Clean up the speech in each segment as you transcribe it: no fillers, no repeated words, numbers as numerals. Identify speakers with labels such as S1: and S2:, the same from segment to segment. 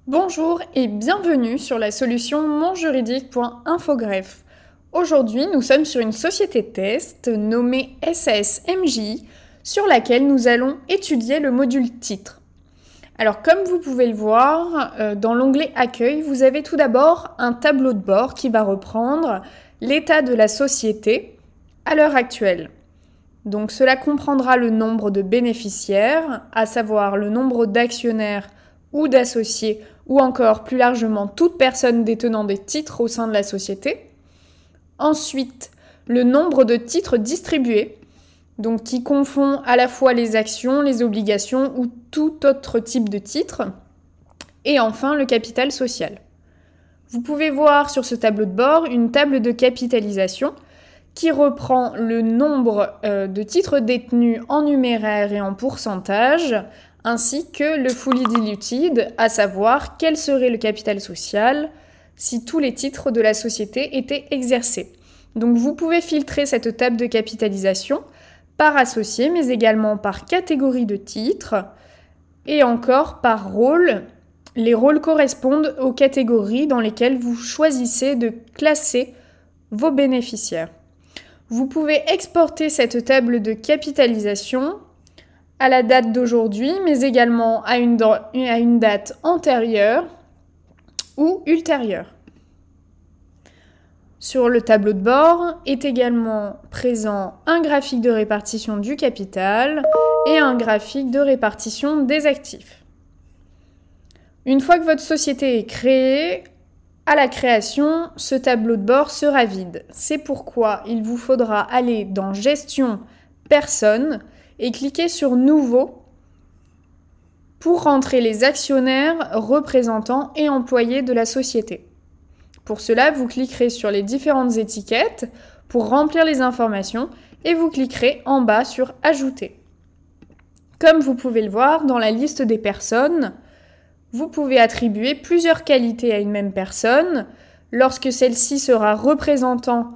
S1: Bonjour et bienvenue sur la solution monjuridique.infogreffe. Aujourd'hui, nous sommes sur une société test nommée SAS MJ sur laquelle nous allons étudier le module titre. Alors comme vous pouvez le voir, dans l'onglet Accueil, vous avez tout d'abord un tableau de bord qui va reprendre l'état de la société à l'heure actuelle. Donc cela comprendra le nombre de bénéficiaires, à savoir le nombre d'actionnaires ou d'associés, ou encore plus largement toute personne détenant des titres au sein de la société. Ensuite, le nombre de titres distribués, donc qui confond à la fois les actions, les obligations ou tout autre type de titre. Et enfin, le capital social. Vous pouvez voir sur ce tableau de bord une table de capitalisation qui reprend le nombre de titres détenus en numéraire et en pourcentage, ainsi que le fully diluted, à savoir quel serait le capital social si tous les titres de la société étaient exercés. Donc vous pouvez filtrer cette table de capitalisation par associé, mais également par catégorie de titres et encore par rôle. Les rôles correspondent aux catégories dans lesquelles vous choisissez de classer vos bénéficiaires. Vous pouvez exporter cette table de capitalisation à la date d'aujourd'hui, mais également à une date antérieure ou ultérieure. Sur le tableau de bord est également présent un graphique de répartition du capital et un graphique de répartition des actifs. Une fois que votre société est créée, à la création, ce tableau de bord sera vide. C'est pourquoi il vous faudra aller dans Gestion, Personnes et cliquer sur Nouveau pour rentrer les actionnaires, représentants et employés de la société. Pour cela, vous cliquerez sur les différentes étiquettes pour remplir les informations et vous cliquerez en bas sur Ajouter. Comme vous pouvez le voir, dans la liste des personnes, vous pouvez attribuer plusieurs qualités à une même personne. Lorsque celle-ci sera représentant,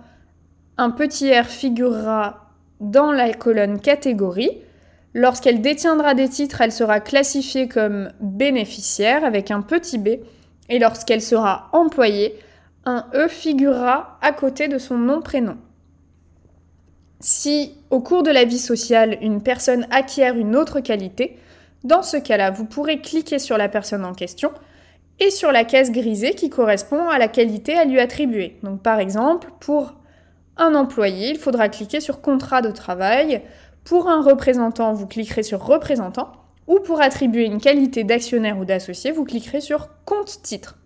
S1: un petit R figurera dans la colonne catégorie. Lorsqu'elle détiendra des titres, elle sera classifiée comme bénéficiaire avec un petit b. Et lorsqu'elle sera employée, un E figurera à côté de son nom-prénom. Si, au cours de la vie sociale, une personne acquiert une autre qualité, dans ce cas-là, vous pourrez cliquer sur la personne en question et sur la case grisée qui correspond à la qualité à lui attribuer. Donc par exemple, pour un employé, il faudra cliquer sur Contrat de travail. Pour un représentant, vous cliquerez sur Représentant. Ou pour attribuer une qualité d'actionnaire ou d'associé, vous cliquerez sur Compte titre.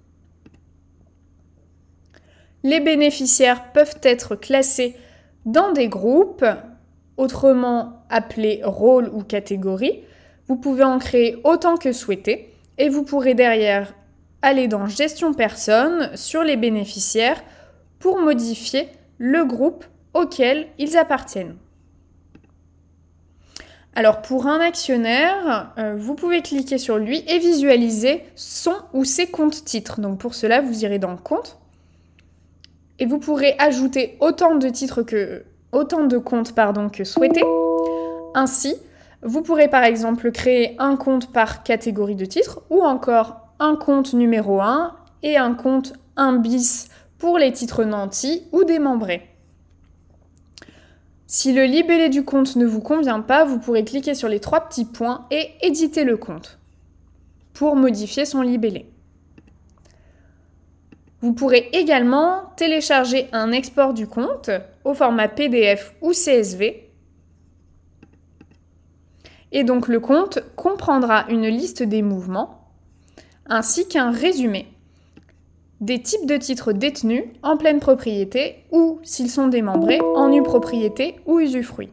S1: Les bénéficiaires peuvent être classés dans des groupes, autrement appelés rôles ou catégories. Vous pouvez en créer autant que souhaité et vous pourrez derrière aller dans Gestion personnes sur les bénéficiaires pour modifier le groupe auquel ils appartiennent. Alors pour un actionnaire, vous pouvez cliquer sur lui et visualiser son ou ses comptes titres. Donc pour cela, vous irez dans Compte et vous pourrez ajouter autant de comptes que souhaité. Ainsi, vous pourrez par exemple créer un compte par catégorie de titres ou encore un compte numéro 1 et un compte 1 bis pour les titres nantis ou démembrés. Si le libellé du compte ne vous convient pas, vous pourrez cliquer sur les 3 petits points et éditer le compte pour modifier son libellé. Vous pourrez également télécharger un export du compte au format PDF ou CSV. Et donc le compte comprendra une liste des mouvements ainsi qu'un résumé des types de titres détenus en pleine propriété ou, s'ils sont démembrés, en nue propriété ou usufruit.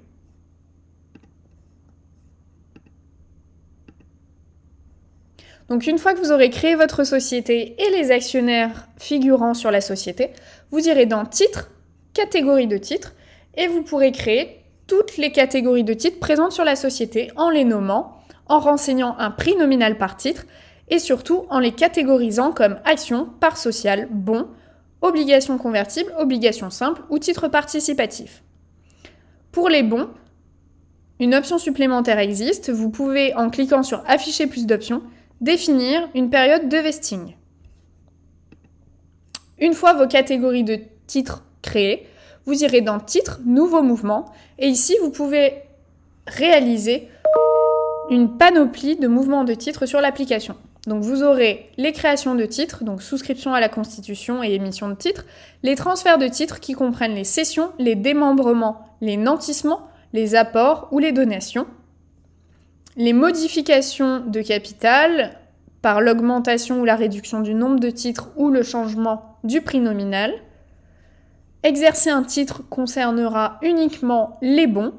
S1: Donc une fois que vous aurez créé votre société et les actionnaires figurant sur la société, vous irez dans Titres, Catégorie de titres, et vous pourrez créer toutes les catégories de titres présentes sur la société en les nommant, en renseignant un prix nominal par titre, et surtout en les catégorisant comme actions, parts sociales, bons, obligations convertibles, obligations simples ou titres participatifs. Pour les bons, une option supplémentaire existe. Vous pouvez, en cliquant sur Afficher plus d'options, définir une période de vesting. Une fois vos catégories de titres créées, vous irez dans Titres, Nouveaux mouvements, et ici vous pouvez réaliser une panoplie de mouvements de titres sur l'application. Donc vous aurez les créations de titres, donc souscription à la constitution et émission de titres, les transferts de titres qui comprennent les cessions, les démembrements, les nantissements, les apports ou les donations, les modifications de capital par l'augmentation ou la réduction du nombre de titres ou le changement du prix nominal. Exercer un titre concernera uniquement les bons.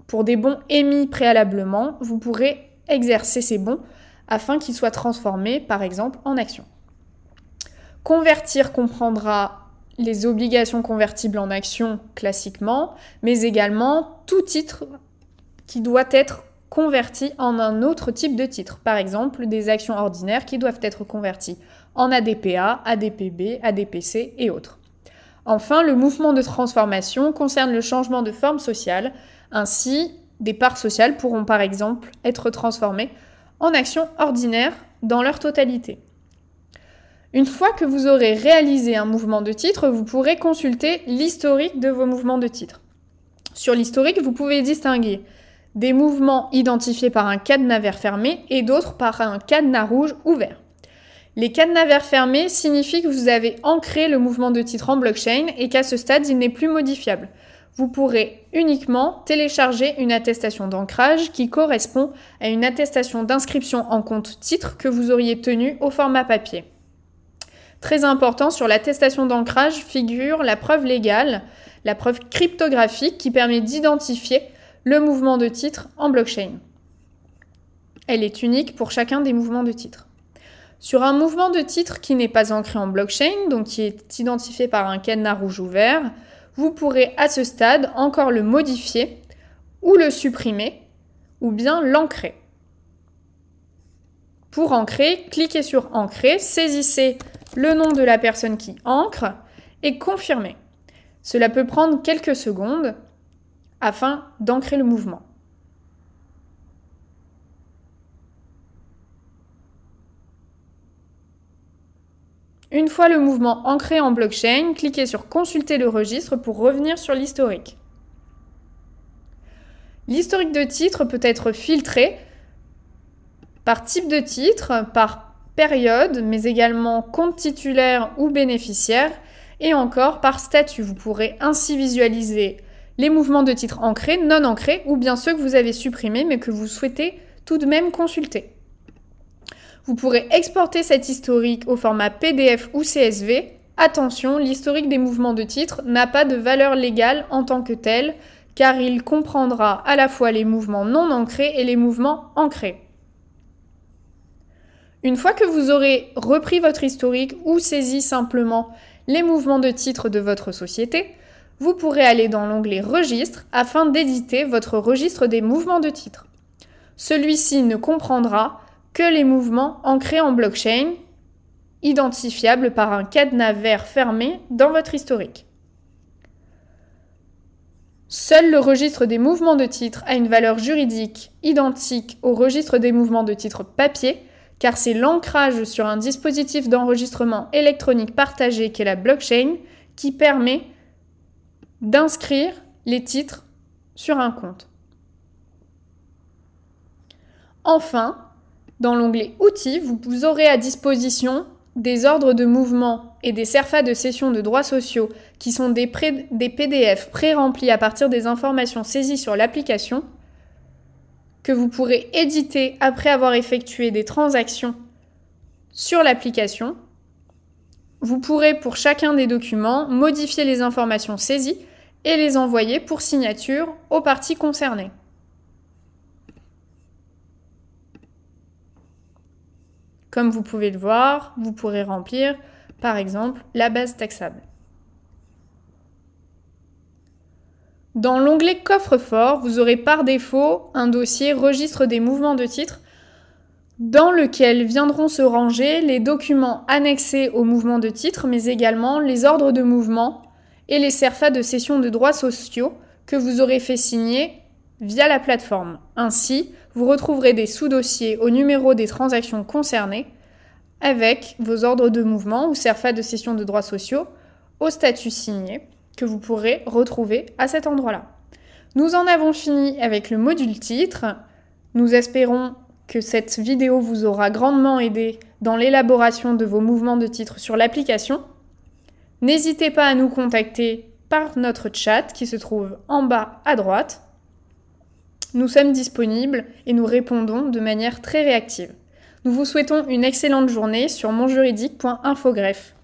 S1: Pour des bons émis préalablement, vous pourrez exercer ces bons afin qu'ils soient transformés, par exemple, en actions. Convertir comprendra les obligations convertibles en actions classiquement, mais également tout titre qui doit être converti en un autre type de titre. Par exemple, des actions ordinaires qui doivent être converties en ADPA, ADPB, ADPC et autres. Enfin, le mouvement de transformation concerne le changement de forme sociale. Ainsi, des parts sociales pourront par exemple être transformées en actions ordinaires dans leur totalité. Une fois que vous aurez réalisé un mouvement de titre, vous pourrez consulter l'historique de vos mouvements de titre. Sur l'historique, vous pouvez distinguer des mouvements identifiés par un cadenas vert fermé et d'autres par un cadenas rouge ouvert. Les cadenas verts fermés signifient que vous avez ancré le mouvement de titre en blockchain et qu'à ce stade, il n'est plus modifiable. Vous pourrez uniquement télécharger une attestation d'ancrage qui correspond à une attestation d'inscription en compte titre que vous auriez tenue au format papier. Très important, sur l'attestation d'ancrage figure la preuve légale, la preuve cryptographique qui permet d'identifier le mouvement de titre en blockchain. Elle est unique pour chacun des mouvements de titre. Sur un mouvement de titre qui n'est pas ancré en blockchain, donc qui est identifié par un cadenas rouge ou vert, vous pourrez à ce stade encore le modifier ou le supprimer ou bien l'ancrer. Pour ancrer, cliquez sur Ancrer, saisissez le nom de la personne qui ancre et confirmez. Cela peut prendre quelques secondes afin d'ancrer le mouvement. Une fois le mouvement ancré en blockchain, cliquez sur Consulter le registre pour revenir sur l'historique. L'historique de titre peut être filtré par type de titre, par période, mais également compte titulaire ou bénéficiaire, et encore par statut. Vous pourrez ainsi visualiser les mouvements de titre ancrés, non ancrés, ou bien ceux que vous avez supprimés mais que vous souhaitez tout de même consulter. Vous pourrez exporter cet historique au format PDF ou CSV. Attention, l'historique des mouvements de titre n'a pas de valeur légale en tant que tel, car il comprendra à la fois les mouvements non ancrés et les mouvements ancrés. Une fois que vous aurez repris votre historique ou saisi simplement les mouvements de titre de votre société, vous pourrez aller dans l'onglet Registre afin d'éditer votre registre des mouvements de titre. Celui-ci ne comprendra que les mouvements ancrés en blockchain, identifiables par un cadenas vert fermé dans votre historique. Seul le registre des mouvements de titre a une valeur juridique identique au registre des mouvements de titre papier, car c'est l'ancrage sur un dispositif d'enregistrement électronique partagé qu'est la blockchain qui permet d'inscrire les titres sur un compte. Enfin, dans l'onglet Outils, vous aurez à disposition des ordres de mouvement et des certificats de cession de droits sociaux qui sont des PDF pré-remplis à partir des informations saisies sur l'application que vous pourrez éditer après avoir effectué des transactions sur l'application. Vous pourrez pour chacun des documents modifier les informations saisies et les envoyer pour signature aux parties concernées. Comme vous pouvez le voir, vous pourrez remplir, par exemple, la base taxable. Dans l'onglet Coffre-fort, vous aurez par défaut un dossier Registre des mouvements de titre dans lequel viendront se ranger les documents annexés au mouvement de titre, mais également les ordres de mouvement et les certificats de cession de droits sociaux que vous aurez fait signer via la plateforme. Ainsi, vous retrouverez des sous-dossiers au numéro des transactions concernées avec vos ordres de mouvement ou certificats de cession de droits sociaux au statut signé que vous pourrez retrouver à cet endroit-là. Nous en avons fini avec le module titre. Nous espérons que cette vidéo vous aura grandement aidé dans l'élaboration de vos mouvements de titre sur l'application. N'hésitez pas à nous contacter par notre chat qui se trouve en bas à droite. Nous sommes disponibles et nous répondons de manière très réactive. Nous vous souhaitons une excellente journée sur monjuridique.infogreffe.